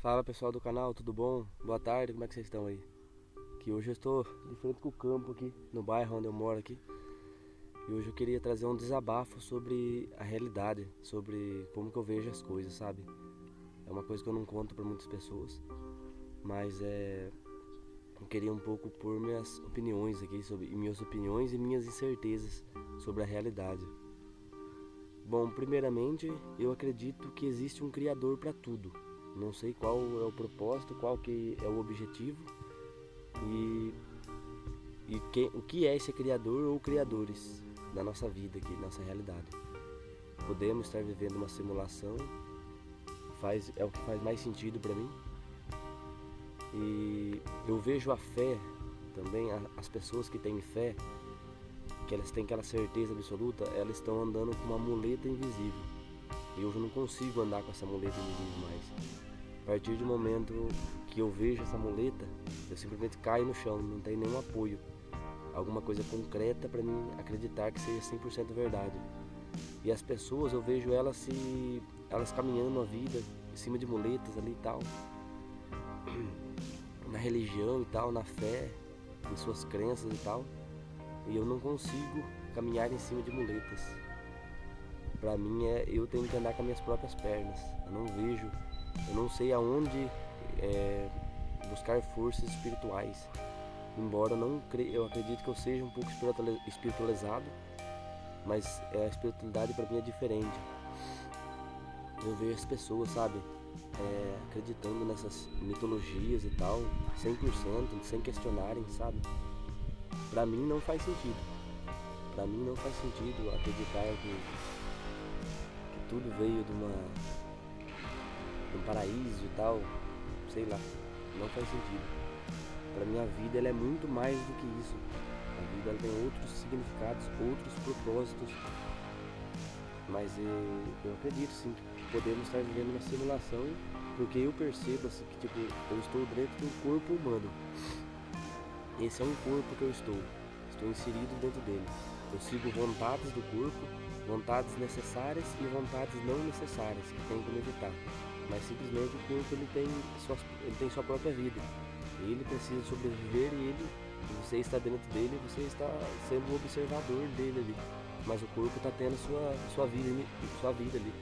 Fala pessoal do canal, tudo bom? Boa tarde, como é que vocês estão aí? Que hoje eu estou de frente com o campo aqui, no bairro onde eu moro aqui. E hoje eu queria trazer um desabafo sobre a realidade, sobre como que eu vejo as coisas, sabe? É uma coisa que eu não conto para muitas pessoas, mas eu queria um pouco pôr minhas opiniões aqui, sobre minhas opiniões e minhas incertezas sobre a realidade. Bom, primeiramente, eu acredito que existe um criador para tudo. Não sei qual é o propósito, qual que é o objetivo e, o que é esse criador ou criadores da nossa vida aqui, nossa realidade. Podemos estar vivendo uma simulação, é o que faz mais sentido para mim. E eu vejo a fé também, as pessoas que têm fé, que elas têm aquela certeza absoluta, elas estão andando com uma muleta invisível. E eu não consigo andar com essa muleta invisível mais. A partir do momento que eu vejo essa muleta, eu simplesmente caio no chão, não tem nenhum apoio. Alguma coisa concreta para mim acreditar que seja 100% verdade. E as pessoas, eu vejo elas caminhando a vida em cima de muletas ali e tal, na religião e tal, na fé, em suas crenças e tal. E eu não consigo caminhar em cima de muletas. Para mim eu tenho que andar com as minhas próprias pernas. Eu não sei aonde buscar forças espirituais. Embora eu acredito que eu seja um pouco espiritualizado, mas a espiritualidade para mim é diferente. Eu vejo as pessoas, sabe, acreditando nessas mitologias e tal, 100%, sem questionarem, sabe? Para mim não faz sentido. Para mim não faz sentido acreditar que tudo veio de um paraíso e tal, sei lá, não faz sentido. Para mim a vida ela é muito mais do que isso. A vida ela tem outros significados, outros propósitos. Mas eu acredito sim que podemos estar vivendo uma simulação, porque eu percebo assim, que tipo, eu estou dentro de um corpo humano. Esse é um corpo que eu estou inserido dentro dele. Eu sigo vontades do corpo, vontades necessárias e vontades não necessárias, que tem como evitar. Mas simplesmente o corpo ele tem sua própria vida. Ele precisa sobreviver e você está dentro dele, você está sendo o observador dele ali. Mas o corpo está tendo sua vida ali.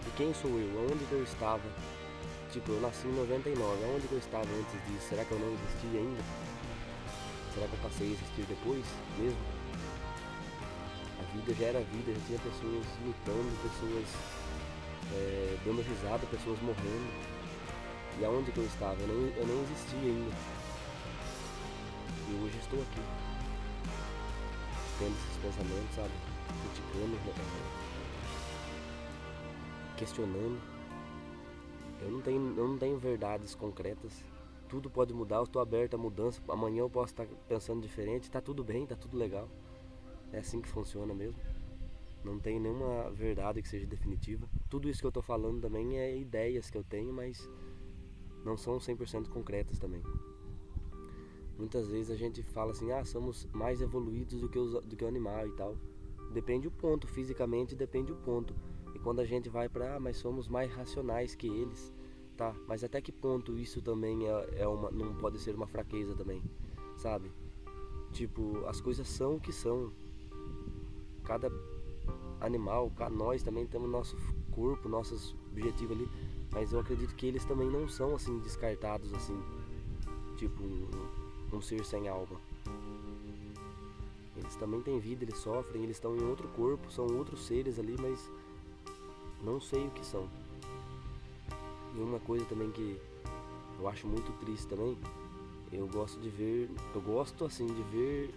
E quem sou eu? Aonde que eu estava? Tipo, eu nasci em 99, aonde que eu estava antes disso? Será que eu não existia ainda? Será que eu passei a existir depois mesmo? A vida já era vida, já tinha pessoas lutando, pessoas dando risada, pessoas morrendo. E aonde que eu estava? Eu não existia ainda. E hoje estou aqui, tendo esses pensamentos, sabe? Criticando, questionando. Eu não tenho verdades concretas. Tudo pode mudar, eu estou aberto à mudança. Amanhã eu posso estar pensando diferente. Tá tudo bem, tá tudo legal. É assim que funciona mesmo. Não tem nenhuma verdade que seja definitiva. Tudo isso que eu estou falando também é ideias que eu tenho, mas não são 100% concretas também. Muitas vezes a gente fala assim, somos mais evoluídos do que o animal e tal. Depende o ponto, fisicamente depende o ponto. E quando a gente vai para, mas somos mais racionais que eles, tá? Mas até que ponto isso também não pode ser uma fraqueza também, sabe? Tipo, as coisas são o que são. Cada animal, nós também temos nosso corpo, nossos objetivos ali, mas eu acredito que eles também não são assim descartados assim, tipo um ser sem alma. Eles também têm vida, eles sofrem, eles estão em outro corpo, são outros seres ali, mas não sei o que são. E uma coisa também que eu acho muito triste também, eu gosto assim de ver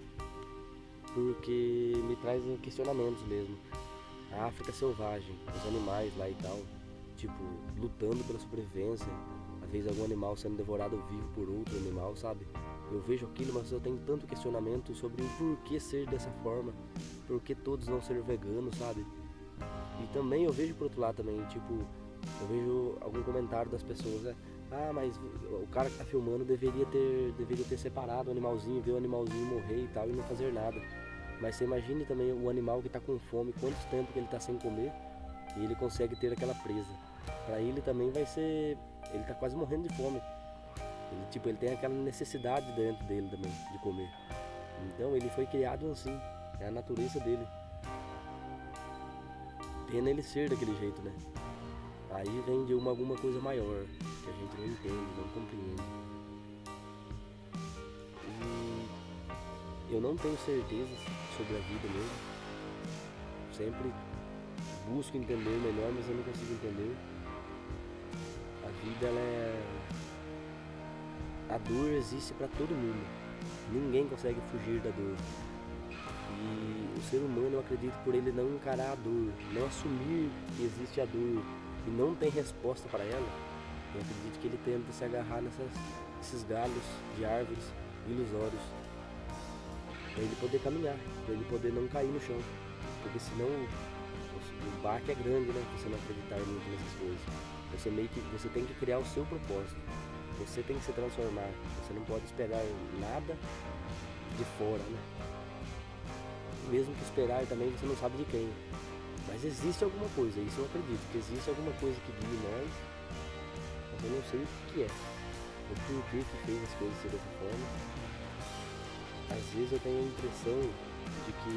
porque me traz questionamentos mesmo. A África selvagem, os animais lá e tal, tipo, lutando pela sobrevivência, às vezes algum animal sendo devorado vivo por outro animal, sabe? Eu vejo aquilo, mas eu tenho tanto questionamento sobre o porquê ser dessa forma, por que todos não ser veganos, sabe? E também eu vejo por outro lado também, tipo, eu vejo algum comentário das pessoas, né? Mas o cara que tá filmando deveria ter separado o animalzinho, ver o animalzinho morrer e tal e não fazer nada. Mas você imagine também o animal que tá com fome, quanto tempo que ele tá sem comer e ele consegue ter aquela presa. Pra ele também vai ser... Ele tá quase morrendo de fome. Ele tem aquela necessidade dentro dele também, de comer. Então ele foi criado assim, é a natureza dele. Pena ele ser daquele jeito, né? Aí vem de alguma coisa maior, que a gente não entende, não compreende. E eu não tenho certezas sobre a vida mesmo. Sempre busco entender melhor, mas eu não consigo entender. A vida, a dor existe para todo mundo. Ninguém consegue fugir da dor. E o ser humano, eu acredito, por ele não encarar a dor, não assumir que existe a dor e não tem resposta para ela, eu acredito que ele tenta se agarrar nesses galhos de árvores ilusórios para ele poder caminhar, para ele poder não cair no chão, porque senão o baque é grande, né? Você não acreditar muito nessas coisas. Você tem que criar o seu propósito. Você tem que se transformar. Você não pode esperar nada de fora, né? Mesmo que esperar também, você não sabe de quem. Mas existe alguma coisa, isso eu acredito, que existe alguma coisa que guia nós, mas eu não sei o que é, o porquê que fez as coisas ser dessa forma. Às vezes eu tenho a impressão de que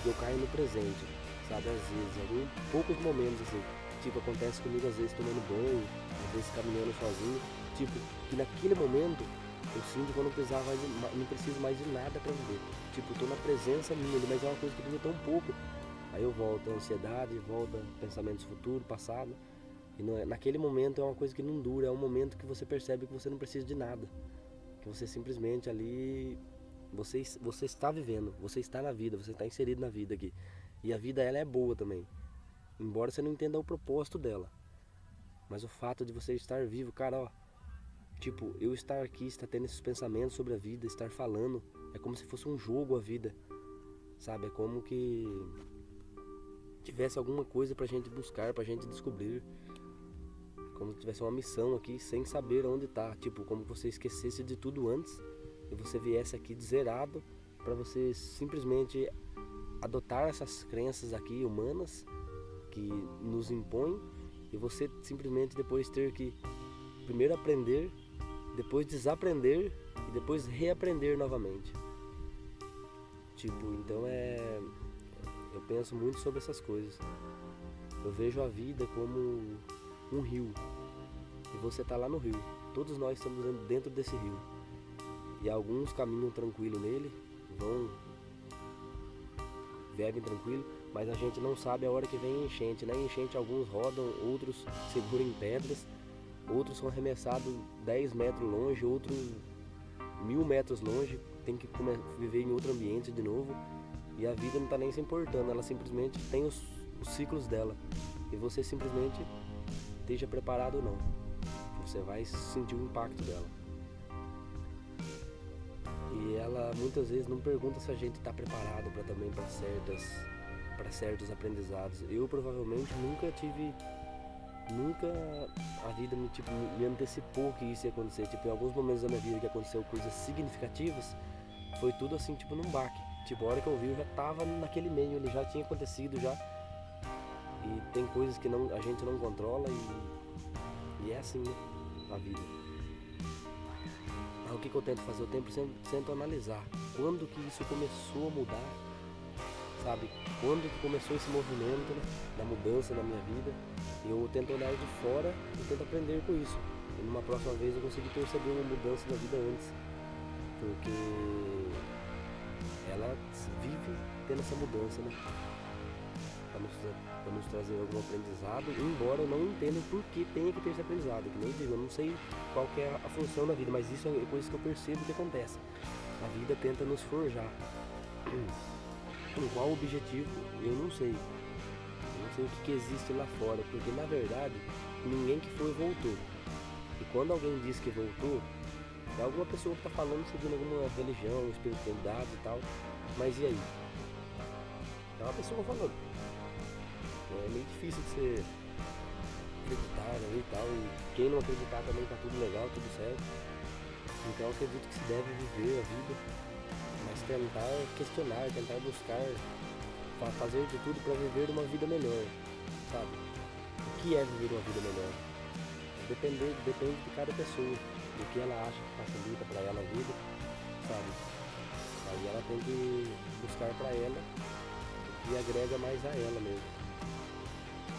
eu caio no presente, sabe? Às vezes, poucos momentos assim, tipo, acontece comigo às vezes tomando banho, às vezes caminhando sozinho, tipo, que naquele momento eu sinto que eu não preciso mais de nada pra viver. Tipo, eu tô na presença minha, mas é uma coisa que dura tão pouco. Aí eu volto à ansiedade, volto a pensamentos futuro, passado. E naquele momento é uma coisa que não dura, é um momento que você percebe que você não precisa de nada. Que você simplesmente ali, você está vivendo, você está na vida, você está inserido na vida aqui. E a vida, ela é boa também. Embora você não entenda o propósito dela. Mas o fato de você estar vivo, cara, ó. Tipo, eu estar aqui, estar tendo esses pensamentos sobre a vida, estar falando, é como se fosse um jogo a vida, sabe? É como que tivesse alguma coisa pra gente buscar, pra gente descobrir. Como se tivesse uma missão aqui, sem saber onde tá. Tipo, como se você esquecesse de tudo antes e você viesse aqui zerado pra você simplesmente adotar essas crenças aqui humanas que nos impõem e você simplesmente depois ter que primeiro aprender, depois desaprender e depois reaprender novamente. Tipo, então eu penso muito sobre essas coisas. Eu vejo a vida como um rio e você tá lá no rio. Todos nós estamos dentro desse rio e alguns caminham tranquilo nele, bebem tranquilo, mas a gente não sabe a hora que vem enchente. Na enchente alguns rodam, outros seguram em pedras, outros são arremessados 10 metros longe, outros 1000 metros longe, tem que viver em outro ambiente de novo. E a vida não está nem se importando, ela simplesmente tem os ciclos dela. E você simplesmente esteja preparado ou não, você vai sentir o impacto dela. E ela muitas vezes não pergunta se a gente está preparado para certos aprendizados. Eu provavelmente nunca a vida me antecipou que isso ia acontecer. Tipo, em alguns momentos da minha vida que aconteceu coisas significativas, foi tudo assim, tipo, num baque. Tipo, a hora que eu vi, eu já tava naquele meio, ele já tinha acontecido já. E tem coisas que a gente não controla e é assim, né, a vida. Mas o que eu tento fazer? Eu tento analisar quando que isso começou a mudar, sabe? Quando que começou esse movimento, né, da mudança na minha vida. Eu tento olhar de fora e tento aprender com isso. E numa próxima vez eu consigo perceber uma mudança na vida antes. Porque ela vive tendo essa mudança, né? Para nos trazer algum aprendizado, embora eu não entenda por que tenha que ter esse aprendizado. Que nem eu digo, eu não sei qual que é a função da vida, mas isso é coisa que eu percebo que acontece. A vida tenta nos forjar. Com qual objetivo, eu não sei. Eu não sei o que existe lá fora, porque na verdade, ninguém que foi voltou. E quando alguém diz que voltou, é alguma pessoa que está falando seguindo alguma religião, espiritualidade e tal. Mas e aí? É uma pessoa falando. É meio difícil de você acreditar, né, e tal. E quem não acreditar também tá tudo legal, tudo certo. Então eu acredito que se deve viver a vida, mas tentar questionar, tentar buscar fazer de tudo para viver uma vida melhor, sabe? O que é viver uma vida melhor? Depende de cada pessoa, do que ela acha que facilita para ela a vida, sabe? Aí ela tem que buscar para ela o que agrega mais a ela mesmo.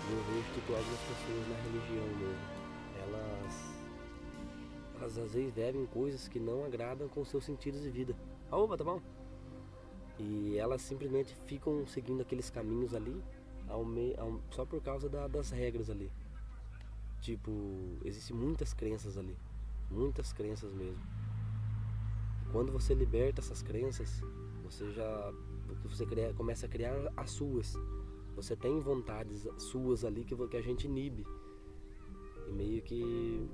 E eu vejo tipo algumas pessoas na religião mesmo, elas às vezes devem coisas que não agradam com seus sentidos de vida. Opa, tá bom? E elas simplesmente ficam seguindo aqueles caminhos ali só por causa das regras ali. Tipo, existem muitas crenças ali, muitas crenças mesmo. Quando você liberta essas crenças, você começa a criar as suas. Você tem vontades suas ali que a gente inibe. E meio que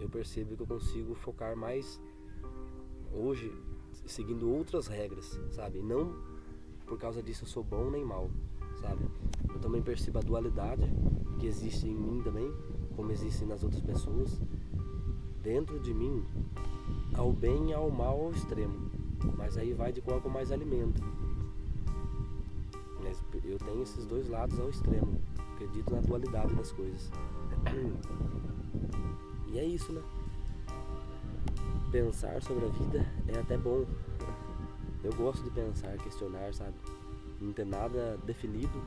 eu percebo que eu consigo focar mais hoje seguindo outras regras, sabe? Não por causa disso eu sou bom nem mal, sabe? Eu também percebo a dualidade que existe em mim também, como existe nas outras pessoas. Dentro de mim, ao bem e ao mal ao extremo, mas aí vai de qual que eu mais alimento. Mas eu tenho esses dois lados ao extremo, acredito na dualidade das coisas. E é isso, né? Pensar sobre a vida é até bom. Eu gosto de pensar, questionar, sabe? Não ter nada definido,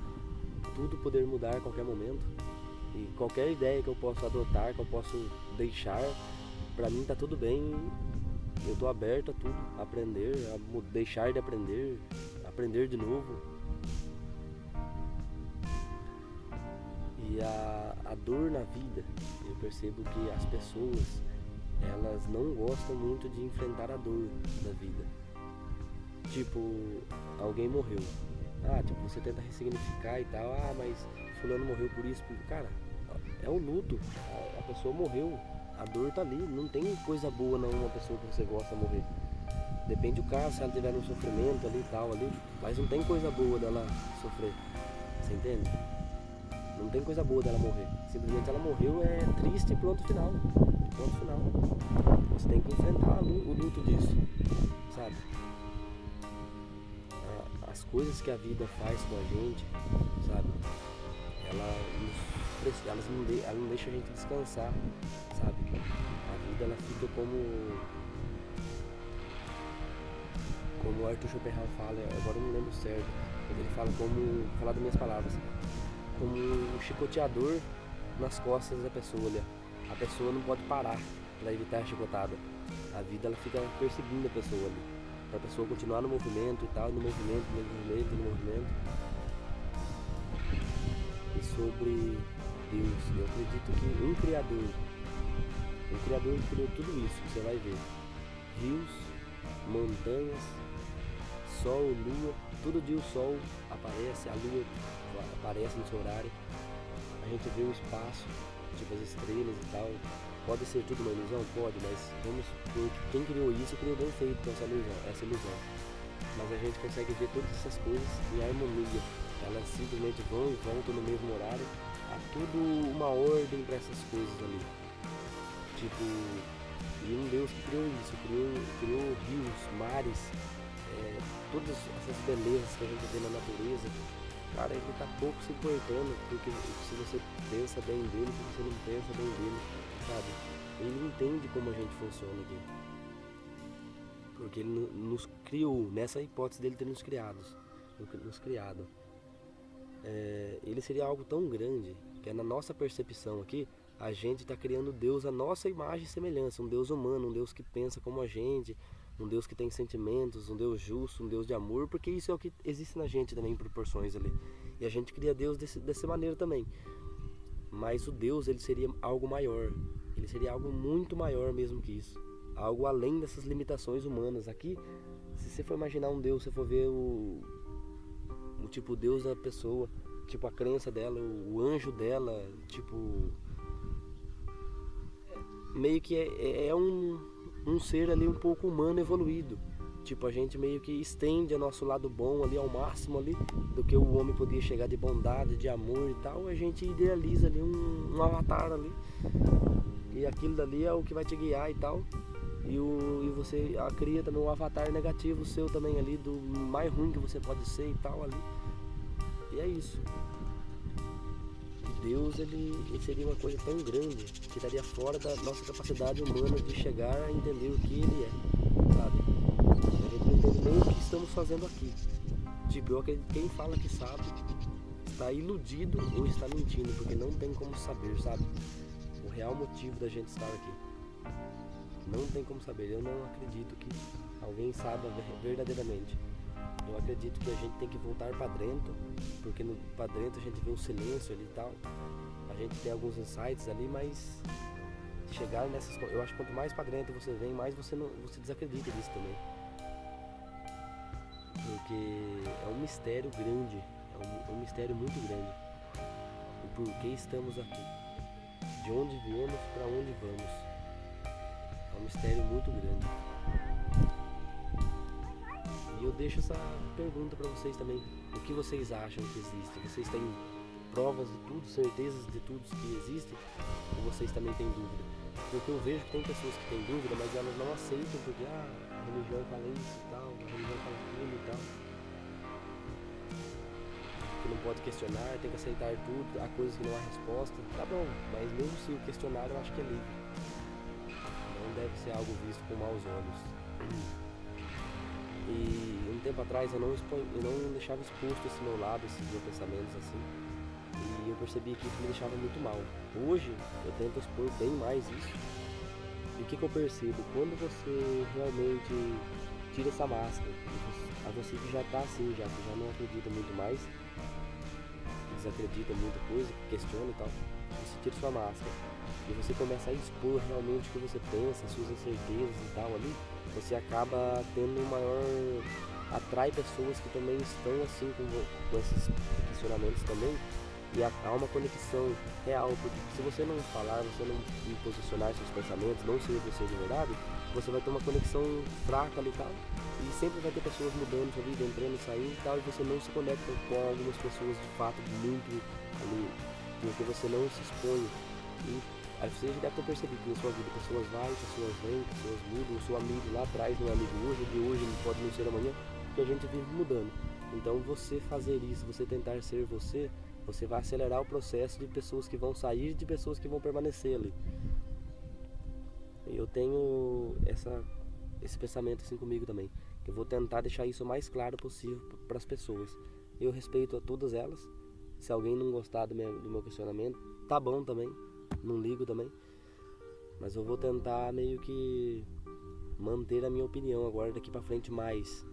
tudo poder mudar a qualquer momento. E qualquer ideia que eu possa adotar, que eu possa deixar, pra mim tá tudo bem. Eu tô aberto a tudo, a aprender, a deixar de aprender, aprender de novo. E a dor na vida, eu percebo que as pessoas, elas não gostam muito de enfrentar a dor da vida. Tipo, alguém morreu. Tipo, você tenta ressignificar e tal. Mas fulano morreu por isso. Cara, é o luto. A pessoa morreu. A dor tá ali. Não tem coisa boa não uma pessoa que você gosta morrer. Depende do caso, se ela tiver um sofrimento ali e tal ali. Mas não tem coisa boa dela sofrer. Você entende? Não tem coisa boa dela morrer. Simplesmente ela morreu, é triste e pronto, final. Pronto, final. Você tem que enfrentar o luto disso, sabe? As coisas que a vida faz com a gente, sabe? Ela não deixa a gente descansar, sabe? A vida ela fica como o Arthur Schopenhauer fala, agora eu não lembro certo, mas ele fala vou falar das minhas palavras, como um chicoteador nas costas da pessoa ali. A pessoa não pode parar para evitar a chicotada. A vida ela fica perseguindo a pessoa ali, para a pessoa continuar no movimento e tal, no movimento. E sobre Deus, eu acredito que um Criador criou tudo isso, você vai ver. Rios, montanhas, sol, lua, todo dia o sol aparece, a lua aparece no seu horário. A gente vê o espaço, tipo as estrelas e tal. Pode ser tudo uma ilusão? Pode, mas vamos supor que quem criou isso criou bem feito com essa ilusão. Mas a gente consegue ver todas essas coisas em harmonia. Elas simplesmente vão e voltam no mesmo horário. Há tudo uma ordem para essas coisas ali. Tipo, e um Deus que criou isso, criou rios, mares, todas essas belezas que a gente vê na natureza. Cara, ele tá pouco se importando, porque se você pensa bem dele, se você não pensa bem dele, sabe? Ele entende como a gente funciona aqui. Porque ele nos criou, nessa hipótese dele ter nos criado. Ele seria algo tão grande, que é na nossa percepção aqui, a gente está criando Deus à nossa imagem e semelhança, um Deus humano, um Deus que pensa como a gente, um Deus que tem sentimentos, um Deus justo, um Deus de amor, porque isso é o que existe na gente também em proporções ali. E a gente cria Deus dessa maneira também. Mas o Deus, ele seria algo maior, ele seria algo muito maior mesmo que isso, algo além dessas limitações humanas. Aqui, se você for imaginar um Deus, se você for ver o tipo Deus da pessoa, tipo a crença dela, o anjo dela, tipo, meio que é um ser ali um pouco humano evoluído. Tipo, a gente meio que estende o nosso lado bom ali ao máximo ali, do que o homem podia chegar de bondade, de amor e tal. A gente idealiza ali um avatar ali, e aquilo dali é o que vai te guiar e tal. E você cria também um avatar negativo seu também ali, do mais ruim que você pode ser e tal ali. E é isso. Deus, ele seria uma coisa tão grande que estaria fora da nossa capacidade humana de chegar a entender o que ele é, sabe? A gente não entende nem o que estamos fazendo aqui. Tipo, eu acredito que quem fala que sabe está iludido ou está mentindo, porque não tem como saber, sabe? O real motivo da gente estar aqui. Não tem como saber. Eu não acredito que alguém saiba verdadeiramente. Eu acredito que a gente tem que voltar para dentro, porque para dentro a gente vê o silêncio ali e tal. A gente tem alguns insights ali, mas chegar nessas... Eu acho que quanto mais para dentro você vem, mais você desacredita disso também. Porque é um mistério grande, é um mistério muito grande. O porquê estamos aqui, de onde viemos, para onde vamos. É um mistério muito grande. E eu deixo essa pergunta para vocês também. O que vocês acham que existe? Vocês têm provas de tudo, certezas de tudo que existe? Ou vocês também têm dúvida? Porque eu vejo que tem pessoas que têm dúvida, mas elas não aceitam porque a religião fala isso e tal, a religião fala aquilo e tal. Que não pode questionar, tem que aceitar tudo, há coisas que não há resposta. Tá bom, mas mesmo se o questionar, eu acho que é livre. Não deve ser algo visto com maus olhos. E um tempo atrás eu não deixava exposto esse meu lado, esses meus pensamentos assim. E eu percebi que isso me deixava muito mal. Hoje eu tento expor bem mais isso. E o que eu percebo? Quando você realmente tira essa máscara, a você que já tá assim, que já não acredita muito mais, que desacredita em muita coisa, que questiona e tal, você tira sua máscara e você começa a expor realmente o que você pensa, suas incertezas e tal ali, você acaba tendo um maior... atrai pessoas que também estão assim com esses questionamentos também, e há uma conexão real, porque se você não falar, você não posicionar seus pensamentos, não ser você de verdade, você vai ter uma conexão fraca ali e tal, e sempre vai ter pessoas mudando sua vida, entrando e saindo e tal, e você não se conecta com algumas pessoas de fato muito ali, porque você não se expõe. E aí você já deve ter percebido que na sua vida pessoas vão, pessoas vêm, pessoas mudam, o seu amigo lá atrás não é amigo hoje, de hoje não pode não ser amanhã, porque a gente vive mudando. Então você fazer isso, você tentar ser você, você vai acelerar o processo de pessoas que vão sair e de pessoas que vão permanecer ali. Eu tenho esse pensamento assim comigo também. Eu vou tentar deixar isso o mais claro possível para as pessoas. Eu respeito a todas elas. Se alguém não gostar do meu questionamento, tá bom também. Não ligo também. Mas eu vou tentar meio que manter a minha opinião agora daqui para frente mais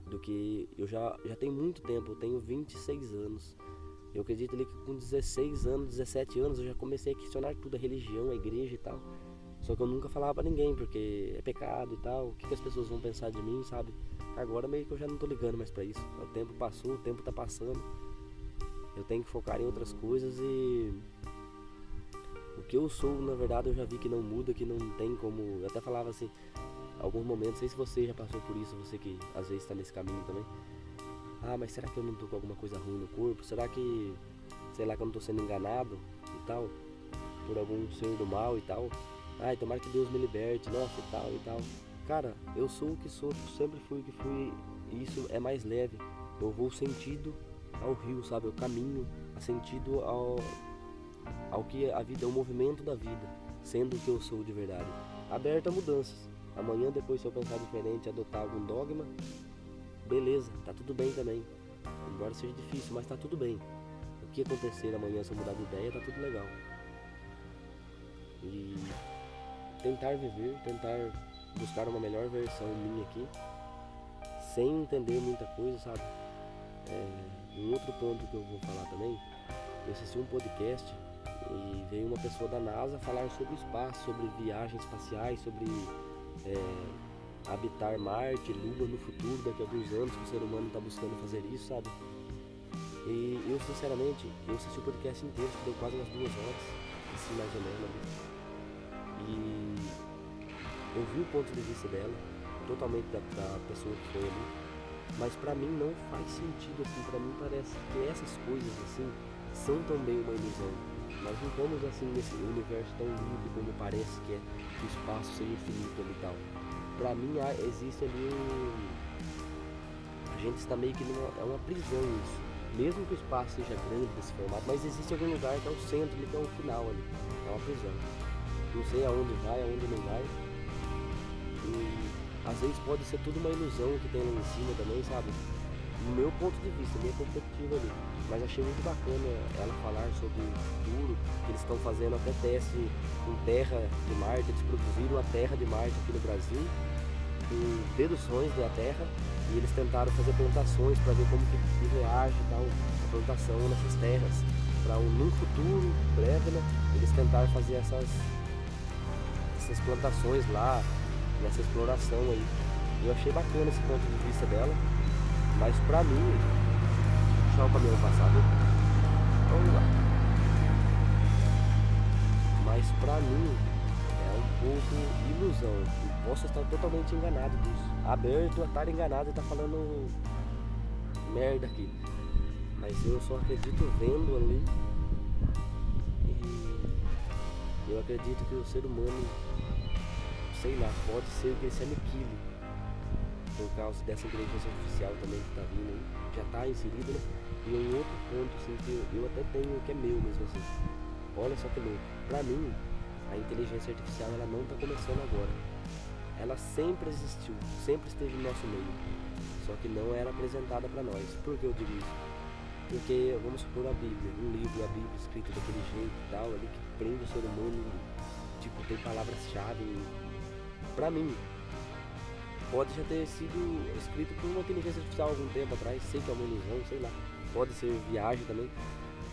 do que eu já tenho muito tempo. Eu tenho 26 anos. Eu acredito ali que com 16 anos, 17 anos eu já comecei a questionar tudo, a religião, a igreja e tal. Só que eu nunca falava pra ninguém, porque é pecado e tal, o que as pessoas vão pensar de mim, sabe? Agora meio que eu já não tô ligando mais pra isso. O tempo passou, o tempo tá passando. Eu tenho que focar em outras coisas e... o que eu sou, na verdade, eu já vi que não muda, que não tem como... Eu até falava assim, alguns momentos, não sei se você já passou por isso, você que às vezes tá nesse caminho também. Mas será que eu não tô com alguma coisa ruim no corpo? Será que, sei lá, que eu não tô sendo enganado e tal? Por algum ser do mal e tal? Tomara que Deus me liberte, nossa, e tal e tal. Cara, eu sou o que sou, sempre fui o que fui, e isso é mais leve. Eu vou sentido ao rio, sabe? Eu caminho a sentido ao que a vida, é o movimento da vida, sendo o que eu sou de verdade. Aberto a mudanças. Amanhã, depois, se eu pensar diferente, adotar algum dogma, beleza, tá tudo bem também. Embora seja difícil, mas tá tudo bem. O que acontecer amanhã se eu mudar de ideia, tá tudo legal. E tentar viver, tentar buscar uma melhor versão minha aqui, sem entender muita coisa, sabe? Um outro ponto que eu vou falar também, eu assisti um podcast e veio uma pessoa da NASA falar sobre o espaço, sobre viagens espaciais, sobre habitar Marte, Lua no futuro, daqui a alguns anos que o ser humano está buscando fazer isso, sabe? E eu sinceramente, eu assisti o podcast inteiro, que deu quase umas 2 horas, assim mais ou menos. E eu vi o ponto de vista dela, totalmente da pessoa que foi ali, mas pra mim não faz sentido assim, pra mim parece que essas coisas assim são também uma ilusão. Nós não estamos assim nesse universo tão livre como parece que é, que o espaço seja infinito ali e tal. Pra mim existe ali a gente está meio que é uma prisão isso. mesmo que o espaço seja grande desse formato, mas existe algum lugar que é o centro, que é o final ali, é uma prisão. Não sei aonde vai, aonde não vai. E às vezes pode ser tudo uma ilusão que tem lá em cima também, sabe? No meu ponto de vista, minha perspectiva ali. Mas achei muito bacana ela falar sobre o futuro, que eles estão fazendo até teste com terra de Marte, eles produziram a terra de Marte aqui no Brasil, com deduções da terra, e eles tentaram fazer plantações para ver como que reage e tal, a plantação nessas terras, para num futuro breve, né, eles tentaram fazer essas plantações lá, nessa exploração aí. Eu achei bacana esse ponto de vista dela, mas pra mim, deixa o caminhão passar, viu? Vamos lá. Mas pra mim é um pouco ilusão. Eu posso estar totalmente enganado disso. Aberto a estar enganado e estar falando merda aqui. Mas eu só acredito vendo ali. E eu acredito que o ser humano, sei lá, pode ser que ele se aniquile por causa dessa inteligência artificial também que tá vindo, já tá inserida, né? E um outro ponto assim que eu até tenho, que é meu mesmo assim. Olha só que louco. Pra mim, a inteligência artificial ela não tá começando agora. Ela sempre existiu, sempre esteve no nosso meio. Só que não era apresentada pra nós. Por que eu digo isso? Porque, vamos supor, a Bíblia, um livro, a Bíblia escrita daquele jeito e tal, ali que prende o ser humano, tipo, tem palavras-chave. Pra mim, pode já ter sido escrito por uma inteligência artificial algum tempo atrás, sei que é uma ilusão, sei lá, pode ser viagem também,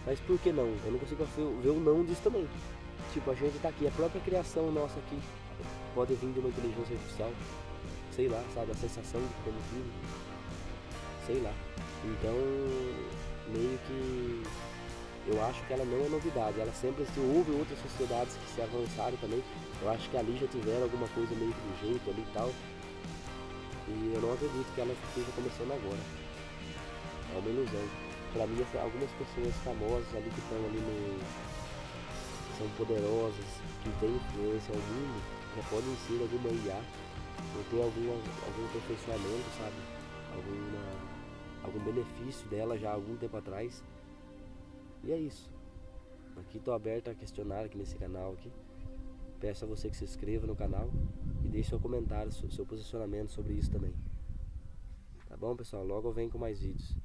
mas por que não? Eu não consigo ver o não disso também. Tipo, a gente tá aqui, a própria criação nossa aqui pode vir de uma inteligência artificial, sei lá, sabe, a sensação de como filho, sei lá. Então, meio que eu acho que ela não é novidade, ela sempre existiu. Houve outras sociedades que se avançaram também, eu acho que ali já tiveram alguma coisa meio que do jeito ali e tal. E eu não acredito que ela esteja começando agora. É uma ilusão. Pra mim, algumas pessoas famosas ali que estão ali no. São poderosas, que têm influência ao mundo, já podem ser alguma IA, ou ter algum aperfeiçoamento, sabe? Algum benefício dela já há algum tempo atrás. E é isso. Aqui tô aberto a questionar aqui nesse canal aqui. Peço a você que se inscreva no canal e deixe seu comentário, seu posicionamento sobre isso também. Tá bom, pessoal? Logo eu venho com mais vídeos.